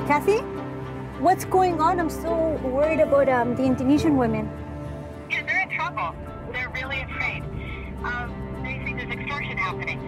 Kathy, what's going on? I'm so worried about the Indonesian women. Yeah, they're in trouble. They're really afraid. They think there's extortion happening.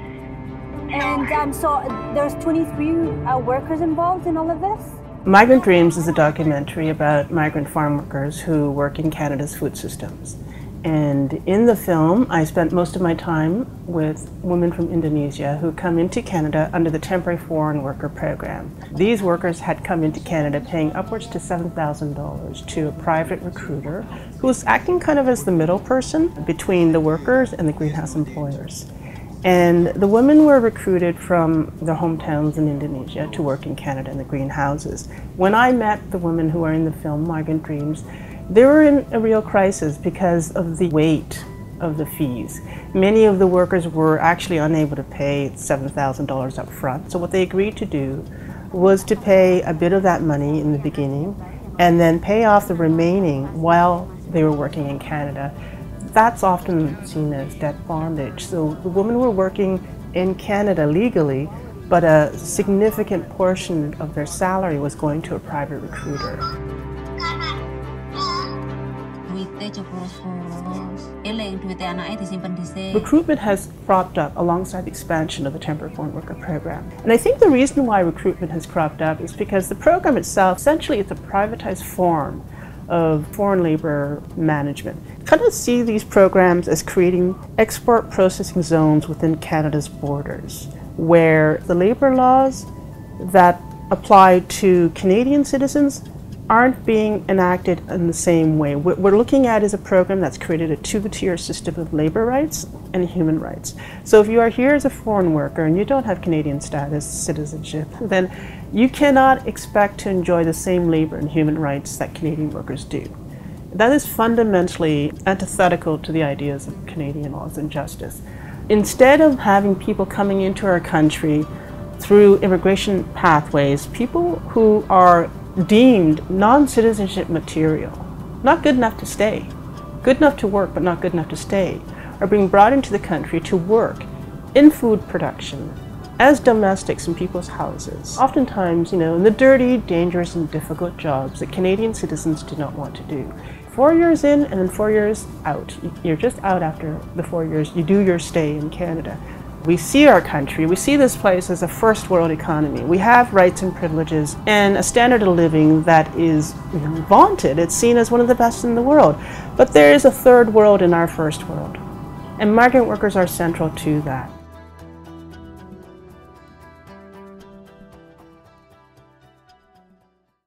And so there's 23 workers involved in all of this? Migrant Dreams is a documentary about migrant farm workers who work in Canada's food systems. And in the film, I spent most of my time with women from Indonesia who come into Canada under the Temporary Foreign Worker Program. These workers had come into Canada paying upwards to $7,000 to a private recruiter who was acting kind of as the middle person between the workers and the greenhouse employers. And the women were recruited from their hometowns in Indonesia to work in Canada in the greenhouses. When I met the women who are in the film, Migrant Dreams, they were in a real crisis because of the weight of the fees. Many of the workers were actually unable to pay $7,000 up front. So what they agreed to do was to pay a bit of that money in the beginning and then pay off the remaining while they were working in Canada. That's often seen as debt bondage. So the women were working in Canada legally, but a significant portion of their salary was going to a private recruiter. Recruitment has cropped up alongside the expansion of the Temporary Foreign Worker Program. And I think the reason why recruitment has cropped up is because the program itself, essentially it's a privatized form of foreign labor management. Kind of see these programs as creating export processing zones within Canada's borders, where the labor laws that apply to Canadian citizens aren't being enacted in the same way. What we're looking at is a program that's created a two-tier system of labor rights and human rights. So if you are here as a foreign worker and you don't have Canadian status, citizenship, then you cannot expect to enjoy the same labor and human rights that Canadian workers do. That is fundamentally antithetical to the ideas of Canadian laws and justice. Instead of having people coming into our country through immigration pathways, people who are deemed non-citizenship material, not good enough to stay, good enough to work but not good enough to stay, are being brought into the country to work in food production as domestics in people's houses. Oftentimes, in the dirty, dangerous, and difficult jobs that Canadian citizens do not want to do. 4 years in and then 4 years out. You're just out after the 4 years. You do your stay in Canada. We see our country, we see this place as a first world economy. We have rights and privileges and a standard of living that is vaunted. It's seen as one of the best in the world. But there is a third world in our first world. And migrant workers are central to that.